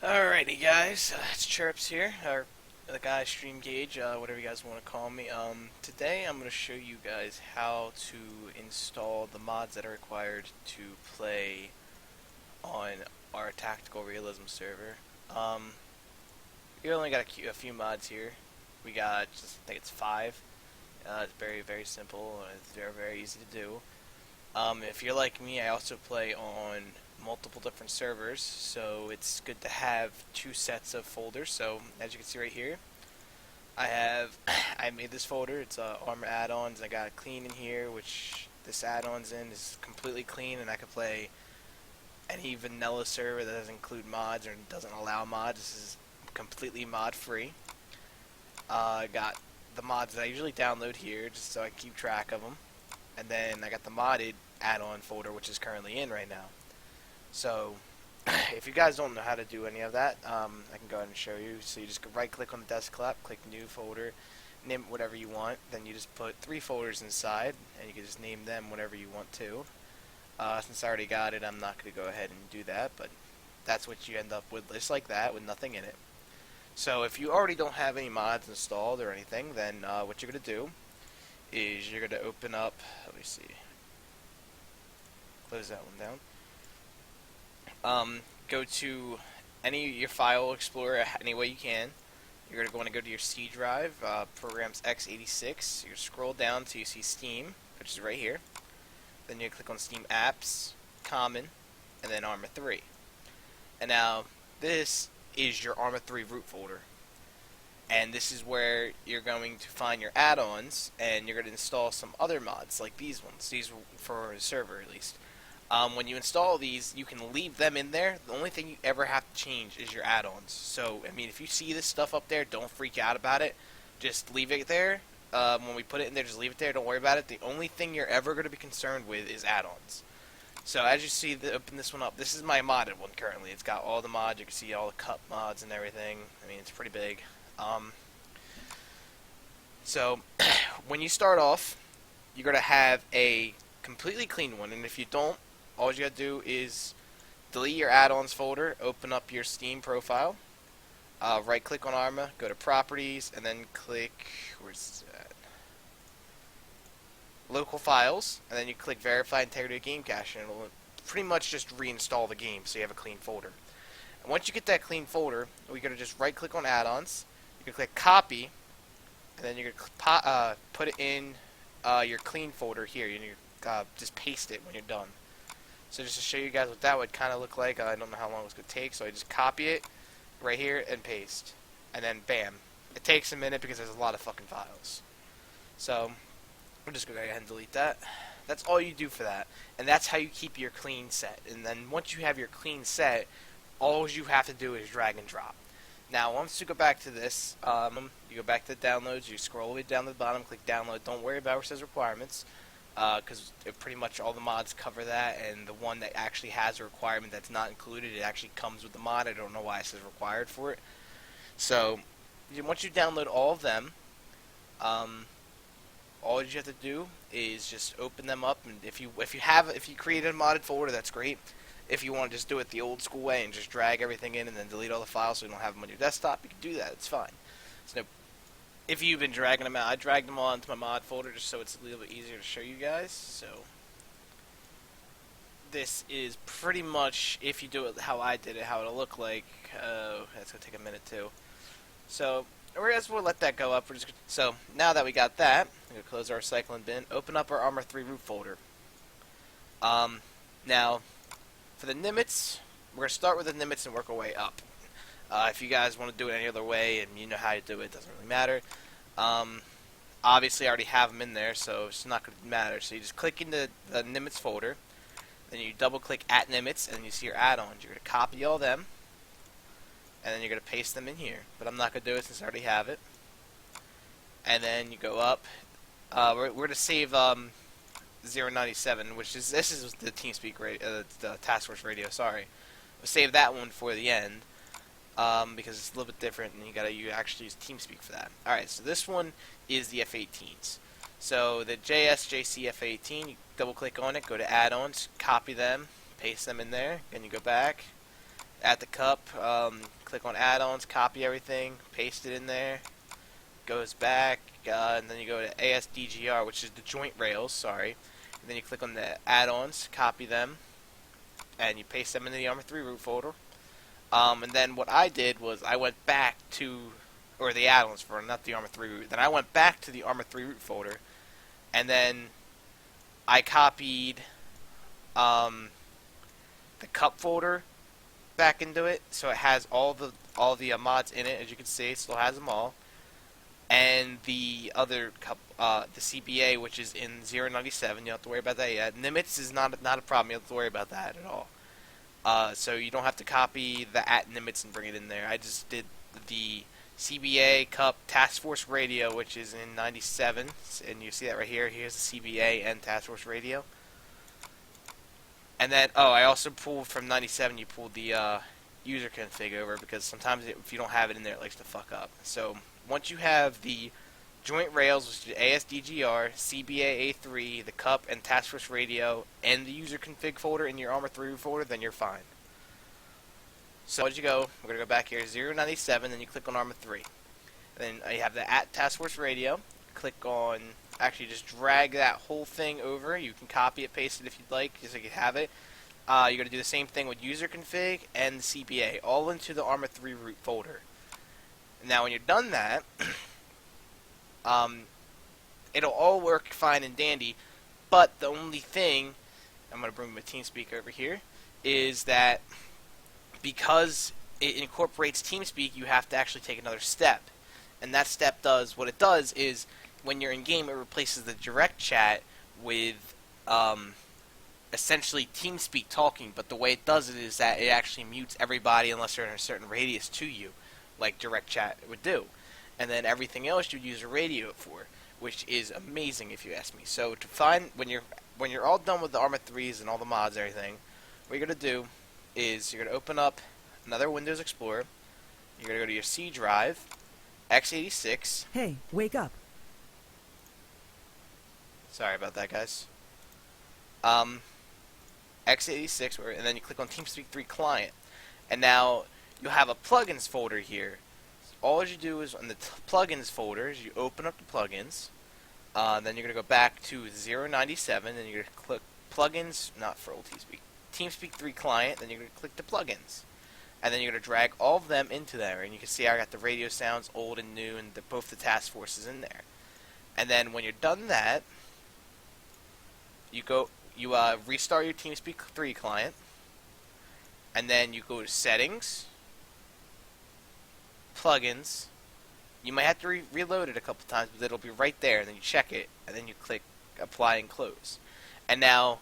Alrighty, guys, it's Chirps here, or the guy Stream Gauge, whatever you guys want to call me. Today I'm going to show you guys how to install the mods that are required to play on our tactical realism server. We only got a few mods here. We got, I think it's 5. It's very, very simple, and it's very, very easy to do. If you're like me, I also play on multiple different servers, so it's good to have 2 sets of folders. So as you can see right here, I made this folder. It's armor add-ons. I got it clean in here, which this add-ons in is completely clean, and I can play any vanilla server that doesn't include mods or doesn't allow mods. This is completely mod free. I got the mods that I usually download here just so I keep track of them. And then I got the modded add-on folder, which is currently in right now. So, if you guys don't know how to do any of that, I can go ahead and show you. So you just right-click on the desktop, click New Folder, name it whatever you want. Then you just put 3 folders inside, and you can just name them whatever you want to. Since I already got it, I'm not going to go ahead and do that, but that's what you end up with, just like that, with nothing in it. So if you already don't have any mods installed or anything, then what you're going to do is you're going to open up, let me see, close that one down. Go to your file explorer any way you can. You're going to want to go to your C drive, programs x86. You scroll down till you see Steam, which is right here. Then you click on Steam Apps, Common, and then Arma 3. And now this is your Arma 3 root folder. And this is where you're going to find your add-ons, and you're going to install some other mods, like these ones. These for the server, at least. When you install these, you can leave them in there. The only thing you ever have to change is your add-ons. So, I mean, if you see this stuff up there, don't freak out about it. Just leave it there. When we put it in there, just leave it there. Don't worry about it. The only thing you're ever going to be concerned with is add-ons. So, as you see, open this one up. This is my modded one currently. It's got all the mods. You can see all the cup mods and everything. I mean, it's pretty big. So, when you start off, you're going to have a completely clean one. And if you don't, all you gotta do is delete your add-ons folder, open up your Steam profile, right click on Arma, go to properties, and then click, where's that? Local files, and then you click verify integrity of game cache, and it'll pretty much just reinstall the game so you have a clean folder. And once you get that clean folder, we're gonna just right click on add-ons, you can click copy, and then you're gonna put it in your clean folder here. You just paste it when you're done. So just to show you guys what that would kind of look like, I don't know how long it's going to take, so I just copy it right here and paste. And then bam. It takes a minute because there's a lot of fucking files. So I'm just going to go ahead and delete that. That's all you do for that. And that's how you keep your clean set. And then once you have your clean set, all you have to do is drag and drop. Now once you go back to this, you go back to the downloads, you scroll all the way down to the bottom, click download. Don't worry about where it says requirements. Because pretty much all the mods cover that, and the one that actually has a requirement that's not included, it actually comes with the mod. I don't know why it says required for it. So, once you download all of them, all you have to do is just open them up, and if you create a modded folder, that's great. If you want to just do it the old school way and just drag everything in and then delete all the files so you don't have them on your desktop, you can do that. It's fine. It's no. If you've been dragging them out, I dragged them all into my mod folder just so it's a little bit easier to show you guys. So this is pretty much, if you do it how I did it, how it'll look like. That's going to take a minute too. So we'll let that go up. So now that we got that, I'm going to close our recycling bin, open up our Arma 3 root folder. Now, for the Nimitz, we're going to start with the Nimitz and work our way up. If you guys want to do it any other way and you know how to do it, it doesn't really matter. Obviously, I already have them in there, so it's not going to matter. So you just click into the Nimitz folder, then you double-click at Nimitz, and you see your add-ons. You're going to copy all them, and then you're going to paste them in here. But I'm not going to do it since I already have it. And then you go up. We're going to save 097, which is this is the TeamSpeak radio, the Task Force radio. Sorry, we'll save that one for the end. Because it's a little bit different, and you actually use TeamSpeak for that. Alright, so this one is the F-18s. So the JSJC F-18, you double click on it, go to add-ons, copy them, paste them in there, then you go back, At the cup, click on add-ons, copy everything, paste it in there, goes back, and then you go to ASDGR, which is the joint rails, sorry. And then you click on the add-ons, copy them, and you paste them into the Arma 3 root folder. And then what I did was I went back to, or the add-ons for, not the Arma 3 root. Then I went back to the Arma 3 root folder, and then I copied the cup folder back into it, so it has all the mods in it. As you can see, it still has them all. And the other cup, the CBA, which is in 097, you don't have to worry about that yet. Nimitz is not a problem. You don't have to worry about that at all. So you don't have to copy the @Nimitz and bring it in there. I just did the CBA Cup Task Force Radio, which is in 97, and you see that right here. Here's the CBA and Task Force Radio. And then, I also pulled from 97, you pulled the user config over, because sometimes if you don't have it in there, it likes to fuck up. So once you have the joint rails, which is ASDGR, CBA A3, the cup, and Task Force Radio, and the user config folder in your Arma 3 folder, then you're fine. So once you go, we're going to go back here, 097, then you click on Arma 3. Then you have the @Task Force Radio. Click on, actually just drag that whole thing over. You can copy it, paste it if you'd like, just so you have it. You're going to do the same thing with user config and the CBA, all into the Arma 3 root folder. Now when you're done that, it'll all work fine and dandy, but the only thing, I'm going to bring my TeamSpeak over here, is that because it incorporates TeamSpeak, you have to actually take another step. And that step does, what it does is, when you're in game, it replaces the direct chat with essentially TeamSpeak talking, but the way it does it is that it actually mutes everybody unless they're in a certain radius to you, like direct chat would do. And then everything else you'd use a radio for, which is amazing if you ask me. So to find, when you're all done with the Arma 3s and all the mods and everything, what you're going to do is you're going to open up another Windows Explorer. You're going to go to your C drive, x86. Hey, wake up. Sorry about that, guys. x86, and then you click on TeamSpeak 3 Client. And now you'll have a plugins folder here. All you do is on the plugins folders, you open up the plugins. Then you're going to go back to 097, and you're going to click plugins, not for old TeamSpeak, TeamSpeak 3 Client, then you're going to click the plugins. And then you're going to drag all of them into there. And you can see I got the radio sounds, old and new, and both the task forces in there. And then when you're done that, you restart your TeamSpeak 3 client, and then you go to Settings, Plugins. You might have to reload it a couple times, but it'll be right there, and then you check it, and then you click Apply and Close. And now,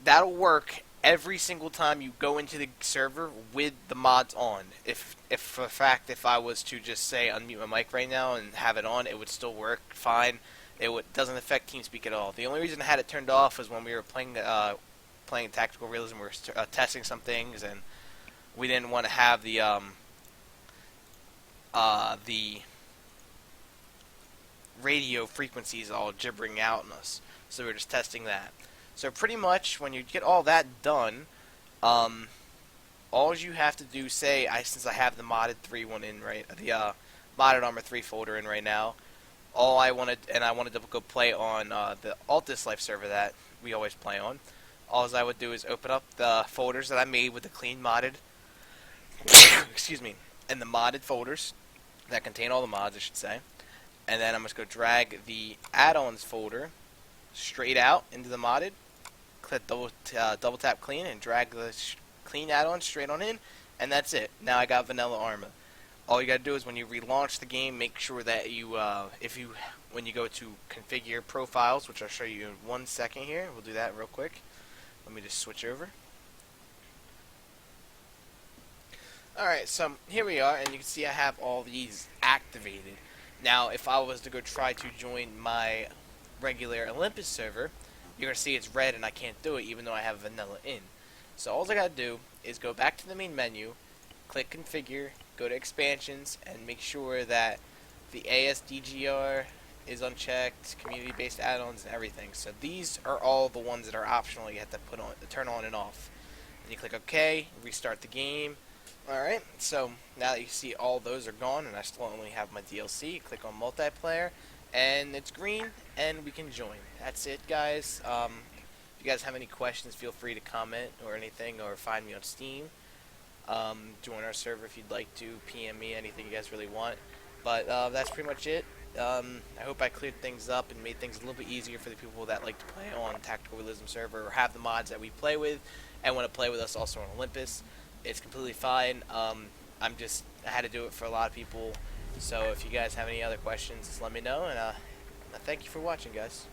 that'll work every single time you go into the server with the mods on. If for a fact, if I was to just say unmute my mic right now and have it on, it would still work fine. It doesn't affect TeamSpeak at all. The only reason I had it turned off was when we were playing Tactical Realism. We were testing some things, and we didn't want to have the radio frequencies all gibbering out on us. So we were just testing that. So pretty much, when you get all that done, all you have to do, since I have the modded 3 one in the modded Arma 3 folder in right now, I wanted to go play on the Altus Life server that we always play on. All I would do is open up the folders that I made with the clean modded, excuse me, and the modded folders that contain all the mods, I should say. And then I'm just going to drag the add-ons folder straight out into the modded. Click double tap clean and drag the clean add-on straight on in, and that's it. Now I got vanilla Arma. All you gotta do is when you relaunch the game, make sure that when you go to configure profiles, which I'll show you in 1 second here. We'll do that real quick. Let me just switch over. Alright, so here we are, and you can see I have all these activated. Now, if I was to go try to join my regular Olympus server, you're going to see it's red and I can't do it even though I have vanilla in. So all I got to do is go back to the main menu, click configure, go to expansions, and make sure that the ASDGR is unchecked, community-based add-ons, and everything. So these are all the ones that are optional you have to turn on and off. And you click OK, restart the game, Alright, so now that you see all those are gone and I still only have my DLC, click on multiplayer and it's green and we can join. That's it, guys. If you guys have any questions, feel free to comment or anything, or find me on Steam. Join our server if you'd like to, PM me, anything you guys really want. But that's pretty much it. I hope I cleared things up and made things a little bit easier for the people that like to play on Tactical Realism server or have the mods that we play with and want to play with us also on Olympus. It's completely fine. I had to do it for a lot of people. So if you guys have any other questions, just let me know. And thank you for watching, guys.